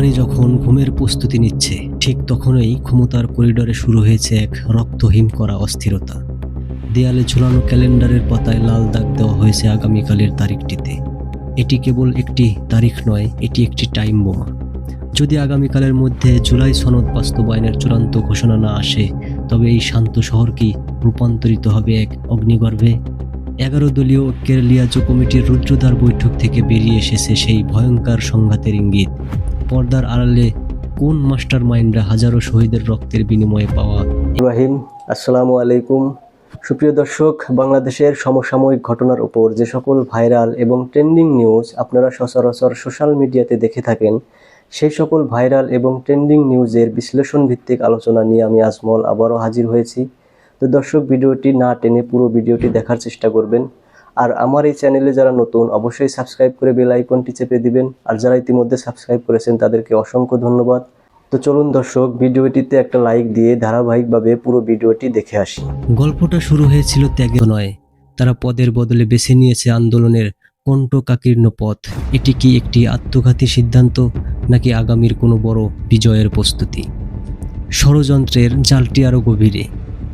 রাজধানী যখন ঘুমের প্রস্তুতি নিচ্ছে, ঠিক তখনই ক্ষমতার করিডোরে শুরু হয়েছে এক রক্তহিম করা অস্থিরতা। দেয়ালে ঝুলানো ক্যালেন্ডারের পাতায় লাল দাগ দেওয়া হয়েছে আগামীকালের তারিখটিতে। এটি কেবল একটি তারিখ নয়, এটি একটি টাইম বোমা। যদি আগামীকালের মধ্যে জুলাই সনদ বাস্তবায়নের চূড়ান্ত ঘোষণা না আসে, তবে এই শান্ত শহর কি রূপান্তরিত হবে এক অগ্নিগর্ভে? 11 দলীয় ঐক্যের লিয়াজো কমিটির রুদ্রদ্বার বৈঠক থেকে বেরিয়ে এসেছে সেই ভয়ঙ্কর সংঘাতের ইঙ্গিত। পর্দার আড়ালে কোন মাস্টার মাইন্ডরা হাজারো শহীদের রক্তের বিনিময়ে পাওয়া। ইব্রাহিম, আসসালামু আলাইকুম। সুপ্রিয় দর্শক, বাংলাদেশের সমসাময়িক ঘটনার উপর যে সকল ভাইরাল এবং ট্রেন্ডিং নিউজ আপনারা সচরাচর সোশ্যাল মিডিয়াতে দেখে থাকেন, সেই সকল ভাইরাল এবং ট্রেন্ডিং নিউজের বিশ্লেষণ ভিত্তিক আলোচনা নিয়ে আমি আজমল আবারও হাজির হয়েছি। তো দর্শক, ভিডিওটি না টেনে পুরো ভিডিওটি দেখার চেষ্টা করবেন। আর আমার এই চ্যানেলে যারা নতুন, অবশ্যই সাবস্ক্রাইব করে বেল আইকনটি চেপে দিবেন। আর যারা ইতিমধ্যে সাবস্ক্রাইব করেছেন তাদেরকে অসংখ্য ধন্যবাদ। তো চলুন দর্শক, ভিডিওটিতে একটা লাইক দিয়ে ধারাবাহিকভাবে পুরো ভিডিওটি দেখে আসি। গল্পটা শুরু হয়েছিল ত্যাগে নয়, তারা পদের বদলে বেছে নিয়েছে আন্দোলনের কণ্ঠকাকীর্ণ পথ। এটি কি একটি আত্মঘাতী সিদ্ধান্ত, নাকি আগামীর কোনো বড় বিজয়ের প্রস্তুতি? ষড়যন্ত্রের জালটি আরও গভীরে।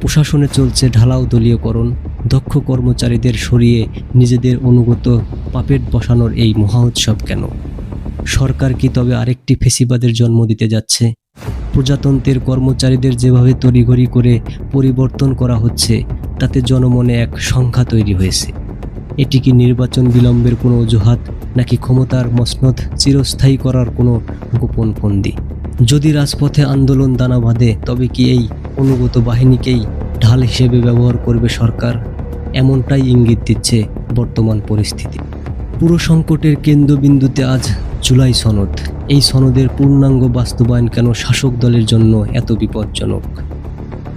প্রশাসনে চলছে ঢালাও দলীয়করণ, দক্ষ কর্মচারীদের সরিয়ে নিজেদের অনুগত পাপেট বসানোর এই মহা উৎসব কেন? সরকার কি তবে আরেকটি ফেসিবাদের জন্ম দিতে যাচ্ছে? প্রজাতন্ত্রের কর্মচারীদের যেভাবে তড়িঘড়ি করে পরিবর্তন করা হচ্ছে, তাতে জনমনে এক সংখ্যা তৈরি হয়েছে। এটি কি নির্বাচন বিলম্বের কোনো অজুহাত, নাকি ক্ষমতার মসনদ চিরস্থায়ী করার কোনো গোপন ফন্দি? যদি রাজপথে আন্দোলন দানা বাঁধে, তবে কি এই অনুগত বাহিনীকেই ঢাল হিসেবে ব্যবহার করবে সরকার? এমনটাই ইঙ্গিত দিচ্ছে বর্তমান পরিস্থিতি। পুরো সংকটের কেন্দ্রবিন্দুতে আজ জুলাই সনদ। এই সনদের পূর্ণাঙ্গ বাস্তবায়ন কেন শাসক দলের জন্য এত বিপজ্জনক?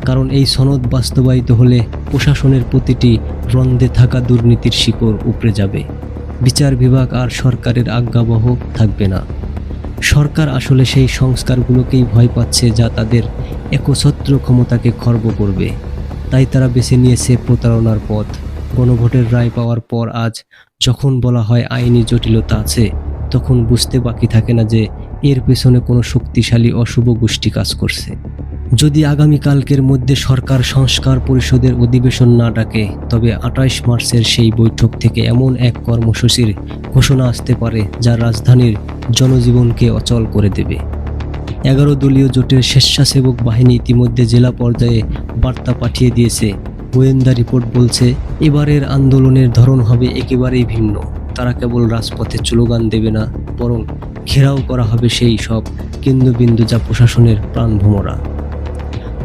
কারণ এই সনদ বাস্তবায়িত হলে প্রশাসনের প্রতিটি রন্ধে থাকা দুর্নীতির শিকড় উপড়ে যাবে। বিচার বিভাগ আর সরকারের আজ্ঞাবহ থাকবে না। সরকার আসলে সেই সংস্কারগুলোকেই ভয় পাচ্ছে, যা তাদের একছত্র ক্ষমতাকে খর্ব করবে। তাই তারা বেছে নিয়েছে প্রতারণার পথ। গণভোটের রায় পাওয়ার পর আজ যখন বলা হয় আইনি জটিলতা আছে, তখন বুঝতে বাকি থাকে না যে এর পেছনে কোনো শক্তিশালী অশুভ গোষ্ঠী কাজ করছে। যদি আগামীকালকের মধ্যে সরকার সংস্কার পরিষদের অধিবেশন না ডাকে, তবে 28 মার্চের সেই বৈঠক থেকে এমন এক কর্মসূচির ঘোষণা আসতে পারে যা রাজধানীর জনজীবনকে অচল করে দেবে। 11 দলীয় জোটের স্বেচ্ছাসেবক বাহিনী ইতিমধ্যে জেলা পর্যায়ে বার্তা পাঠিয়ে দিয়েছে। গোয়েন্দা রিপোর্ট বলছে, এবারের আন্দোলনের ধরন হবে একেবারেই ভিন্ন। তারা কেবল রাজপথে স্লোগান দেবে না, বরং ঘেরাও করা হবে সেই সব কেন্দ্রবিন্দু যা প্রশাসনের প্রাণভোমরা।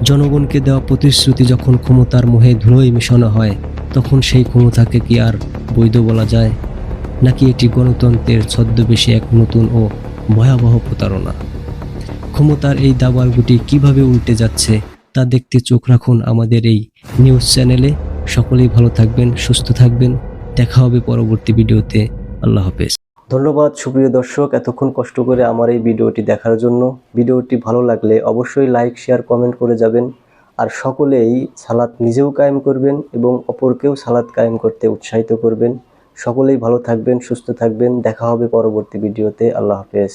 জনগণকে দেওয়া প্রতিশ্রুতি যখন ক্ষমতার মোহে ধুলোয় মেশানো হয়, তখন সেই ক্ষমতাকে কি আর বৈধ বলা যায়, নাকি এটি গণতন্ত্রের ছদ্মবেশে এক নতুন ও ভয়াবহ প্রতারণা? ক্ষমতার এই দাবালগুটি কিভাবে উল্টে যাচ্ছে তা দেখতে চোখ রাখুন আমাদের এই নিউজ চ্যানেলে। সকলেই ভালো থাকবেন, সুস্থ থাকবেন। দেখা হবে পরবর্তী ভিডিওতে। আল্লাহ হাফেজ। ধন্যবাদ সুপ্রিয় দর্শক, এতক্ষণ কষ্ট করে আমার এই ভিডিওটি দেখার জন্য। ভিডিওটি ভালো লাগলে অবশ্যই লাইক, শেয়ার, কমেন্ট করে যাবেন। আর সকলেই সালাত নিজেও কায়েম করবেন এবং অপরকেও সালাত কায়েম করতে উৎসাহিত করবেন। সকলেই ভালো থাকবেন, সুস্থ থাকবেন। দেখা হবে পরবর্তী ভিডিওতে। আল্লাহ হাফেজ।